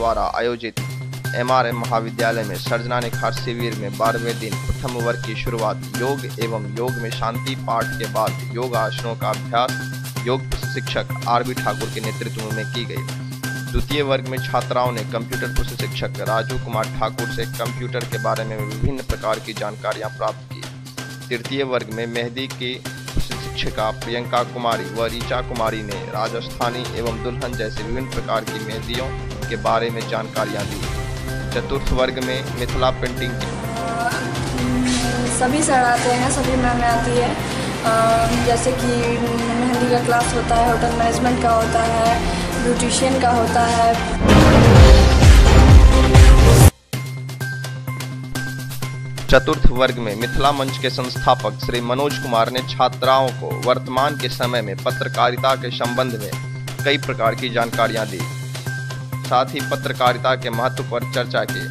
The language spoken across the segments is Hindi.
द्वारा आयोजित MRM महाविद्यालय में सर्जनानिक हर्ष शिविर में 12वें दिन प्रथम वर्ग की शुरुआत योग एवं योग में शांति पाठ के बाद योग आसनों का अभ्यास योग प्रशिक्षक RB ठाकुर के नेतृत्व में की गई। द्वितीय वर्ग में छात्राओं ने कंप्यूटर प्रशिक्षक राजू कुमार ठाकुर से कंप्यूटर के बारे में विभिन्न प्रकार की जानकारियां प्राप्त की। तृतीय वर्ग में मेहंदी की शिक्षिका प्रियंका कुमारी व ऋचा कुमारी ने राजस्थानी एवं दुल्हन जैसे विभिन्न प्रकार की मेहंदियों के बारे में जानकारियां दी। चतुर्थ वर्ग में मिथिला पेंटिंग की सभी सर आते हैं, सभी मैम आती है, जैसे कि मेहंदी का क्लास होता है, होटल मैनेजमेंट का होता है, ब्यूटिशियन का होता है। चतुर्थ वर्ग में मिथिला मंच के संस्थापक श्री मनोज कुमार ने छात्राओं को वर्तमान के समय में पत्रकारिता के संबंध में कई प्रकार की जानकारियां दी। साथ ही पत्रकारिता के महत्व पर चर्चा की।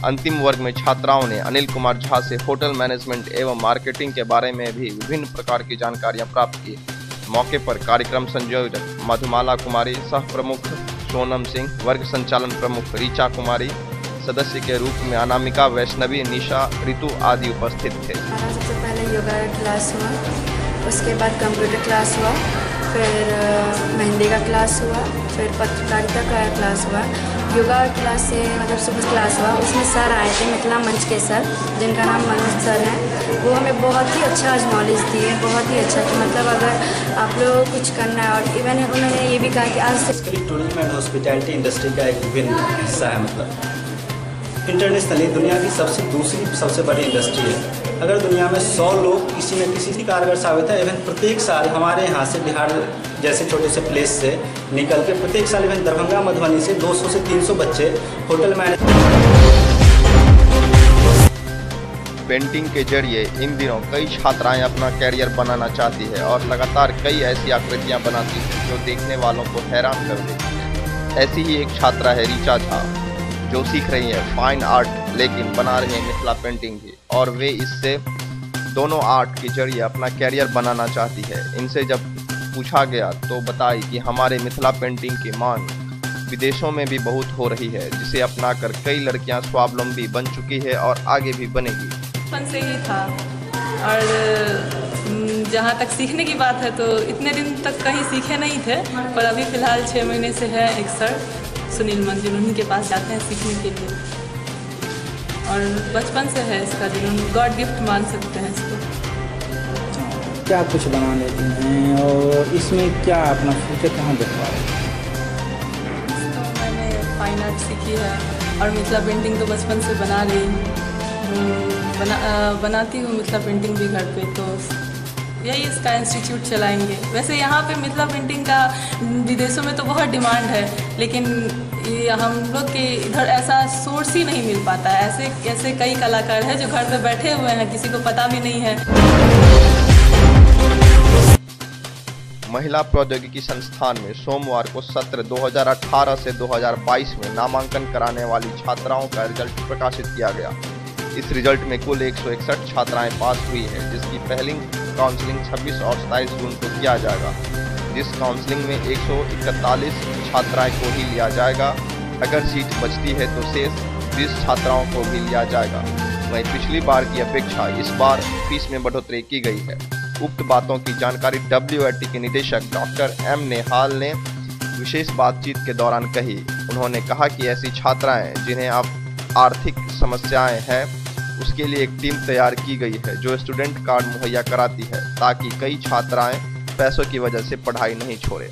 अंतिम वर्ग में छात्राओं ने अनिल कुमार झा से होटल मैनेजमेंट एवं मार्केटिंग के बारे में भी विभिन्न प्रकार की जानकारियां प्राप्त की। मौके पर कार्यक्रम संयोजक मधुमाला कुमारी, सह प्रमुख सोनम सिंह, वर्ग संचालन प्रमुख ऋचा कुमारी, सदस्य के रूप में अनामिका, वैष्णवी, निशा, ऋतु आदि उपस्थित थे। सबसे पहले योगा क्लास हुआ, उसके बाद कंप्यूटर क्लास हुआ, फिर मेहंदी का क्लास हुआ, फिर पत्रकारिता का क्लास हुआ। योगा क्लास से मतलब सुबह क्लास हुआ, उसमें सर आए थे मिथिला मंच के सर, जिनका नाम मनोज सर है। वो हमें बहुत ही अच्छा आज नॉलेज दिए, बहुत ही अच्छा कि मतलब अगर आप लोग कुछ करना है, और इवन उन्होंने ये भी कहा कि आज से टूरिज्म एंड हॉस्पिटैलिटी इंडस्ट्री का एक विभिन्न हिस्सा है। मतलब इंटरनेशनली दुनिया की सबसे बड़ी इंडस्ट्री है। अगर दुनिया में 100 लोग किसी न किसी कारगर साबित है। इवन प्रत्येक साल हमारे यहाँ से बिहार जैसे छोटे से प्लेस से निकल के प्रत्येक साल इवन दरभंगा, मधुबनी से 200 से 300 बच्चे होटल पेंटिंग के जरिए इन दिनों कई छात्राएं अपना कैरियर बनाना चाहती है और लगातार कई ऐसी आकृतियां बनाती है जो देखने वालों को हैरान कर देती है। ऐसी ही एक छात्रा है ऋचा झा, जो सीख रही है फाइन आर्ट, लेकिन बना रही है मिथिला पेंटिंग भी, और वे इससे दोनों आर्ट के जरिए अपना कैरियर बनाना चाहती है। इनसे जब पूछा गया तो बताई कि हमारे मिथिला पेंटिंग की मांग विदेशों में भी बहुत हो रही है, जिसे अपनाकर कई लड़कियां स्वावलंबी बन चुकी है और आगे भी बनेगी। बचपन से ही था, और जहाँ तक सीखने की बात है तो इतने दिन तक कहीं सीखे नहीं थे, पर अभी फ़िलहाल 6 महीने से है एक सर सुनील मंजिल, उन्हीं के पास जाते हैं सीखने के लिए, और बचपन से है इसका जुनून, गॉड गिफ्ट मान सकते हैं इसको। क्या कुछ बना लेती हैं और इसमें क्या अपना फ्यूचर कहाँ देख पा रहे हैं? तो मैंने फाइन आर्ट सीखी है और मिथिला पेंटिंग तो बचपन से बना रही हूँ, बनाती हूँ मिथिला पेंटिंग भी घर पे, तो यही इसका इंस्टीट्यूट चलाएंगे। वैसे यहाँ पे मिथिला पेंटिंग का विदेशों में तो बहुत डिमांड है, लेकिन ये हम लोग के इधर ऐसा सोर्स ही नहीं मिल पाता है। ऐसे कई कलाकार हैं जो घर पे बैठे हुए हैं, किसी को पता भी नहीं है। महिला प्रौद्योगिकी संस्थान में सोमवार को सत्र 2018 से 2022 में नामांकन कराने वाली छात्राओं का रिजल्ट प्रकाशित किया गया। इस रिजल्ट में कुल 161 छात्राएं पास हुई है, जिसकी पहली काउंसलिंग 26 और 27 जून को किया जाएगा। जिस काउंसलिंग में 141 छात्राएं को ही लिया जाएगा। अगर सीट बचती है तो शेष 20 छात्राओं को भी लिया जाएगा। वहीं पिछली बार की अपेक्षा इस बार फीस में बढ़ोतरी की गई है। उक्त बातों की जानकारी WIT के निदेशक डॉक्टर M नेहाल ने विशेष बातचीत के दौरान कही। उन्होंने कहा कि ऐसी छात्राएं जिन्हें अब आर्थिक समस्याएं हैं, उसके लिए एक टीम तैयार की गई है जो स्टूडेंट कार्ड मुहैया कराती है, ताकि कई छात्राएं पैसों की वजह से पढ़ाई नहीं छोड़े।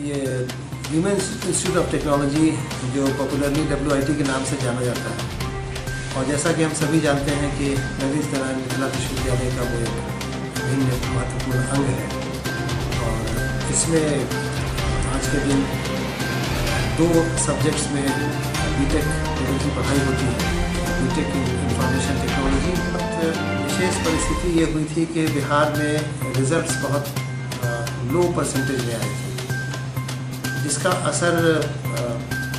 ये ह्यूमन इंस्टीट्यूट ऑफ टेक्नोलॉजी जो पॉपुलरली WIT के नाम से जाना जाता है, और जैसा कि हम सभी जानते हैं कि ललित नारायण मिथिला विश्वविद्यालय का वो एक भिन्न महत्वपूर्ण अंग है, और इसमें आज के दिन 2 सब्जेक्ट्स में BTech लेवल की पढ़ाई होती है, BTech इन इंफॉर्मेशन टेक्नोलॉजी। विशेष परिस्थिति ये हुई थी कि बिहार में रिजल्ट्स बहुत लो परसेंटेज में आए थे, जिसका असर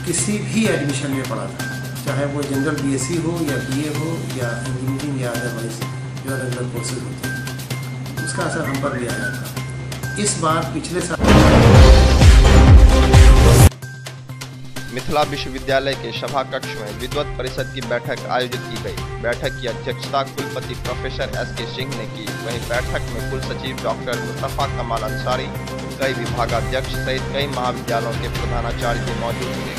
किसी भी एडमिशन में पड़ा था, चाहे वो जनरल BSc हो या BA हो या इंजीनियरिंग या अदरवाइज जो अलग अलग कोर्सेज होते हैं, उसका असर हम पर भी आया था। इस बार पिछले साल मिथिला विश्वविद्यालय के सभा कक्ष में विद्वत परिषद की बैठक आयोजित की गई। बैठक की अध्यक्षता कुलपति प्रोफेसर एस.के. सिंह ने की। वहीं बैठक में कुल सचिव डॉक्टर मुस्तफा कमाल अंसारी, कई विभागाध्यक्ष सहित कई महाविद्यालयों के प्रधानाचार्य भी मौजूद थे।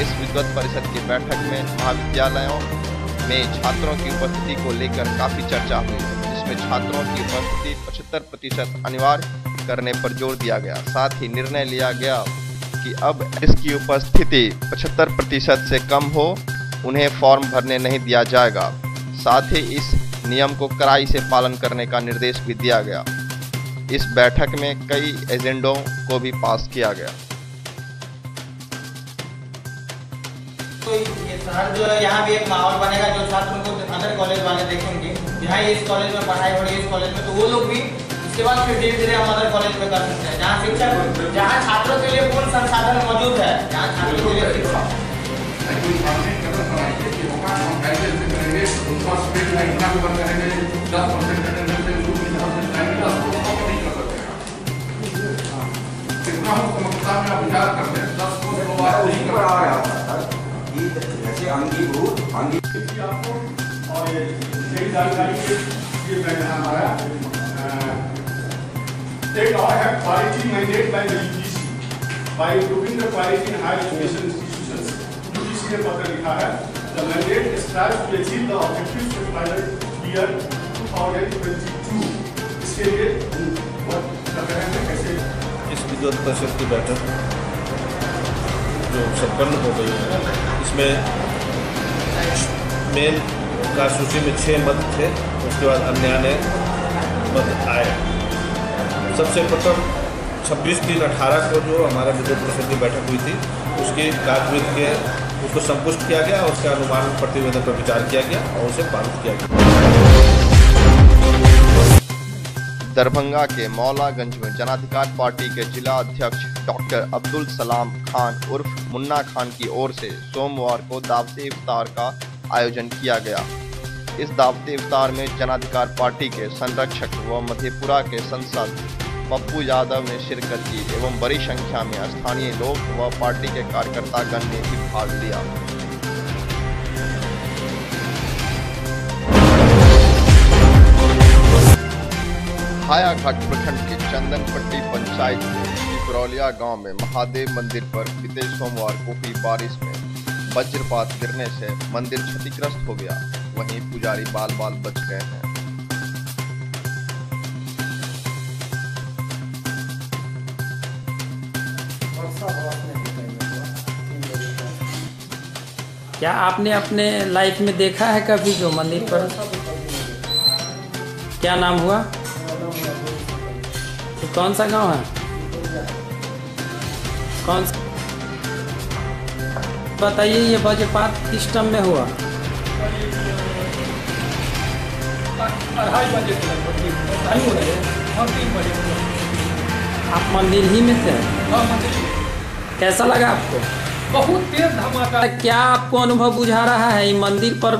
इस विद्वत परिषद की बैठक में महाविद्यालयों में छात्रों की उपस्थिति को लेकर काफी चर्चा हुई, जिसमें छात्रों की उपस्थिति 75% अनिवार्य करने पर जोर दिया गया। साथ ही निर्णय लिया गया कि अब इसकी उपस्थिति 75% से कम हो उन्हें फॉर्म भरने नहीं दिया जाएगा। साथ ही इस नियम को कड़ाई से पालन करने का निर्देश भी दिया गया। इस बैठक में कई एजेंडों को भी पास किया गया। तो ये शहर जो है यहाँ भी एक माहौल बनेगा जो छात्रों को अदर कॉलेज वाले देखेंगे, यहाँ इस कॉलेज में पढ़ाई हो रही है, इस कॉलेज में, तो वो लोग भी उसके बाद फिर धीरे धीरे हम अदर कॉलेज में कर सकते हैं, जहाँ शिक्षक, जहाँ छात्रों के लिए पूर्ण संसाधन मौजूद है, जहाँ छात्रों के लिए शिक्षा। State law have quality mandate by the UGC by improving the quality in higher education institutions. UGC ने पत्र लिखा है, the mandate strives to achieve the objectives set by the year 2022. इसके लिए what कर रहे हैं, कैसे इस विद्वत परिषद की बैठक जो संपन्न हो गई है, इसमें मेन का सूची में 6 मत थे, उसके बाद अन्य मत आए। सबसे प्रथम 26/3/18 को जो हमारा विद्वत परिषद की बैठक हुई थी, उसकी कार्यविधि के उसको संपुष्ट किया गया और उसके अनुमान प्रतिवेदन पर विचार किया गया और उसे पारित किया गया। दरभंगा के मौलागंज में जनाधिकार पार्टी के जिला अध्यक्ष डॉक्टर अब्दुल सलाम खान उर्फ मुन्ना खान की ओर से सोमवार को दावते इफ्तार का आयोजन किया गया। इस दावते इफ्तार में जनाधिकार पार्टी के संरक्षक व मधेपुरा के सांसद पप्पू यादव ने शिरकत की एवं बड़ी संख्या में स्थानीय लोग व पार्टी के कार्यकर्तागण ने भी भाग लिया। हायाघाट प्रखंड के चंदनपट्टी पंचायत के पिपरौलिया गांव में महादेव मंदिर पर बीते सोमवार को हुई बारिश में वज्रपात गिरने से मंदिर क्षतिग्रस्त हो गया। वहीं पुजारी बाल बच गए हैं। क्या आपने अपने लाइफ में देखा है कभी जो मंदिर पर, क्या नाम हुआ, तो कौन सा गांव है, कौन सा बताइए। ये वज्रपात किस टाइम में हुआ? 2:30 बजे आप मंदिर ही में थे? कैसा लगा आपको? बहुत तेज धमाका। क्या आपको अनुभव बुझा रहा है? ये मंदिर पर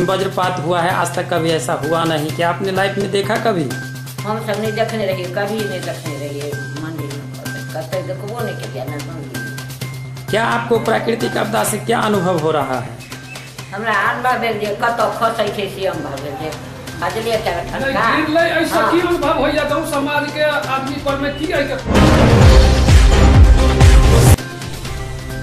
वज्रपात हुआ है, आज तक कभी ऐसा हुआ नहीं। क्या आपने लाइफ में देखा कभी? हम सब नहीं देखने रहिए, कभी नहीं देखने रहिए मंदिर में, कतई देखबो नहीं किया ना मंदिर। क्या आपको प्राकृतिक आपदा से क्या अनुभव हो रहा है? हमरा अनुभव भेल जे कतो खसै छै से अनुभव भेल जे हजले क्या ठंडा गिरले ऐसा की अनुभव हो या गांव समाज के आदमी पर में की है।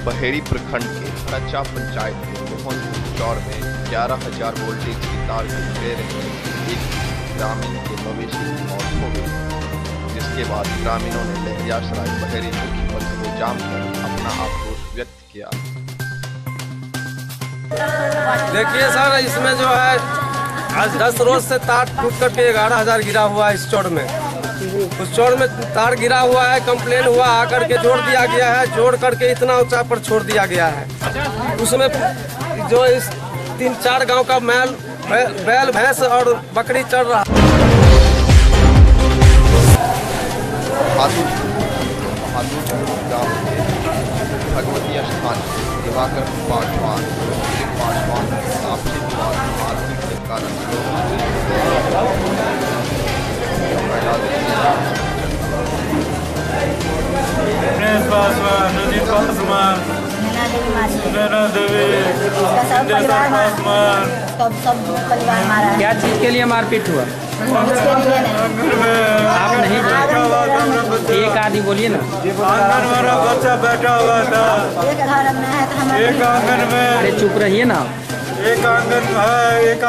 बहेड़ी प्रखंड के हरचा पंचायत के मोहनपुर चौर में 11,000 वोल्टेज की तार गिरने रही एक ग्रामीण के मवेशी की मौत हो गई, जिसके बाद ग्रामीणों ने लहरियासराय बहेड़ी मुख्य पथ को जाम कर अपना आक्रोश व्यक्त किया। देखिए सर, इसमें जो है आज 10 रोज से तार टूट करके 11,000 गिरा हुआ है इस चौड़ में। उस चौड़ में तार गिरा हुआ है, कंप्लेन हुआ, आकर के जोड़ दिया गया है, जोड़ करके इतना ऊंचा पर छोड़ दिया गया है। उसमें जो इस 3-4 गांव का बैल भैंस और बकरी चढ़ रहा। गांव के भगवती स्थान दिवाकर पासवान आपसी मारपीट के कारण सब परिवार मारा। क्या चीज के लिए मारपीट हुआ? इसके लिए नहीं। आप नहीं बोलिए, एक आदमी बोलिए ना। आंगन मेरा बच्चा बैठा हुआ था, एक घर में है तो हमारे एक आंगन में। अरे चुप रहिए ना। एक आंगन है, एक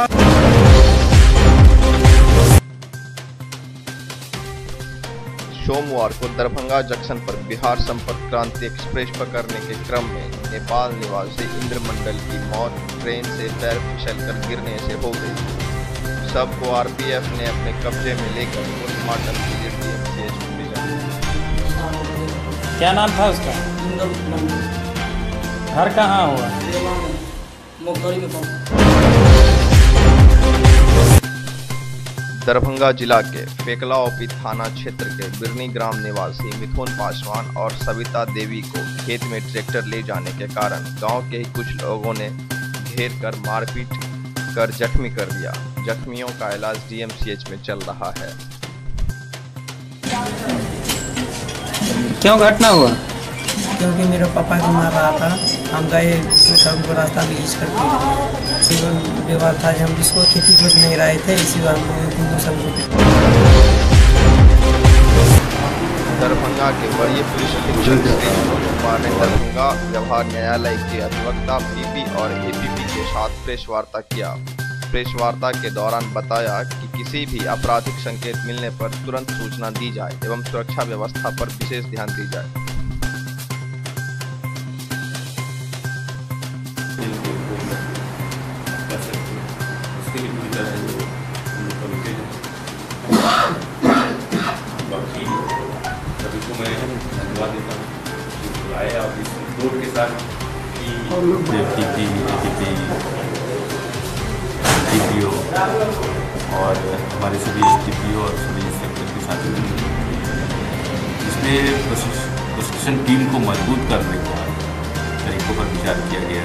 सोमवार को दरभंगा जंक्शन पर बिहार संपर्क क्रांति एक्सप्रेस पकड़ने के क्रम में नेपाल निवासी इंद्र मंडल की मौत ट्रेन से पैर फिसलकर गिरने से हो गई। शव को आरपीएफ ने अपने कब्जे में लेकर पोस्टमार्टम के लिए डीएमसीएच में भेजा। क्या नाम था उसका? घर कहाँ हुआ? दरभंगा जिला के फेकलाओपी थाना क्षेत्र के बिरनी ग्राम निवासी मिथुन पासवान और सविता देवी को खेत में ट्रैक्टर ले जाने के कारण गांव के ही कुछ लोगों ने घेर कर मारपीट कर जख्मी कर दिया। जख्मियों का इलाज डीएमसीएच में चल रहा है। क्यों घटना हुआ? क्योंकि मेरे पापा को मार रहा था, हम गए तो हमको रास्ता में यूज करके व्यवहार था, हम जिसको खेती जोत नहीं रहे थे, इसी बार दरभंगा के वरीय पुलिस अधीक्षक कुमार ने दरभंगा व्यवहार न्यायालय के अधिवक्ता पीपी और एपीपी के साथ प्रेस वार्ता किया। प्रेस वार्ता के दौरान बताया कि किसी भी आपराधिक संकेत मिलने पर तुरंत सूचना दी जाए एवं सुरक्षा व्यवस्था पर विशेष ध्यान दी जाए। मैं धन्यवाद देता हूँ आए और इस रिपोर्ट के साथ DPO और हमारे सभी SDPO और सभी इंस्पेक्टर के साथ इसमें प्रोसिक्यूशन टीम को मजबूत करने का तरीकों पर विचार किया गया।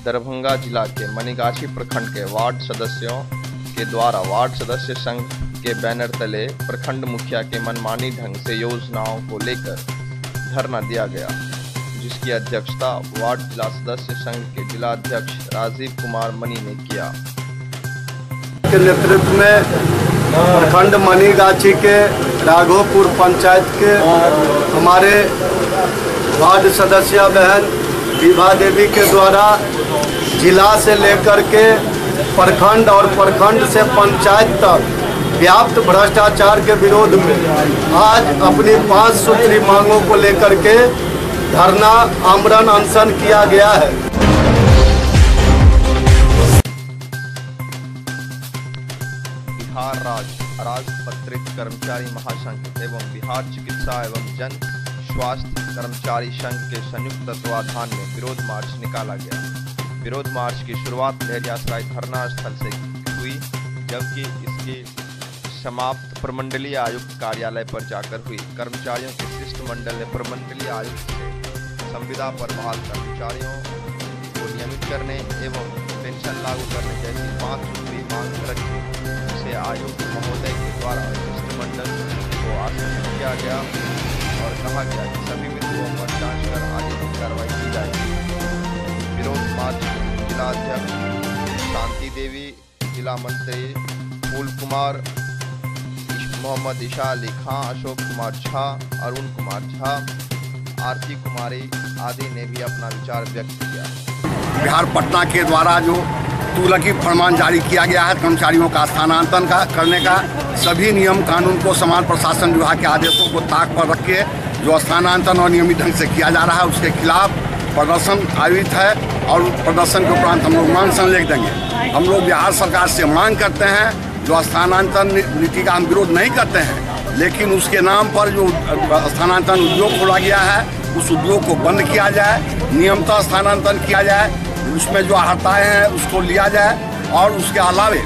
दरभंगा जिला के मनीगाछी प्रखंड के वार्ड सदस्यों के द्वारा वार्ड सदस्य संघ के बैनर तले प्रखंड मुखिया के मनमानी ढंग से योजनाओं को लेकर धरना दिया गया, जिसकी अध्यक्षता वार्ड जिला सदस्य संघ के जिला अध्यक्ष राजीव कुमार मनी ने किया। के नेतृत्व में प्रखंड मनीगाछी के राघोपुर पंचायत के हमारे वार्ड सदस्य बहन विभा देवी के द्वारा जिला से लेकर के प्रखंड और प्रखंड से पंचायत तक व्याप्त भ्रष्टाचार के विरोध में आज अपनी 5 सूत्री मांगों को लेकर के धरना आमरण अनशन किया गया है। बिहार राज्य अराजपत्रित कर्मचारी महासंघ एवं बिहार चिकित्सा एवं जन स्वास्थ्य कर्मचारी संघ के संयुक्त तत्वाधान में विरोध मार्च निकाला गया। विरोध मार्च की शुरुआत लहरियासराय धरना स्थल से हुई, जबकि इसकी समाप्त प्रमंडलीय आयुक्त कार्यालय पर जाकर हुई। कर्मचारियों के शिष्टमंडल ने प्रमंडलीय आयुक्त से संविदा पर बहाल कर्मचारियों को नियमित करने एवं पेंशन लागू करने जैसी 5 सूत्री मांग रखी, जिसे आयुक्त महोदय के द्वारा शिष्टमंडल को आश्वस्त किया गया और कहा गया कि सभी बिंदुओं पर जांच कर आगे की कार्रवाई की जाएगी। विरोध मार्च जिला अध्यक्ष शांति देवी, जिला मंत्री फूल कुमार, मोहम्मद ईशा अली खां, अशोक कुमार झा, अरुण कुमार झा, आरती कुमारी आदि ने भी अपना विचार व्यक्त किया। बिहार पटना के द्वारा जो तुगलकी फरमान जारी किया गया है कर्मचारियों का स्थानांतरण करने का, सभी नियम कानून को समान प्रशासन विभाग के आदेशों को ताक पर रख के जो स्थानांतरण और नियमित ढंग से किया जा रहा है उसके खिलाफ प्रदर्शन आयोजित है और प्रदर्शन के उपरांत हम लोग मानसन लिख देंगे। हम लोग बिहार सरकार से मांग करते हैं, जो स्थानांतरण नीति का हम विरोध नहीं करते हैं, लेकिन उसके नाम पर जो स्थानांतरण उद्योग खोला गया है उस उद्योग को बंद किया जाए, नियमित स्थानांतरण किया जाए, उसमें जो हड़तालें हैं उसको लिया जाए और उसके अलावे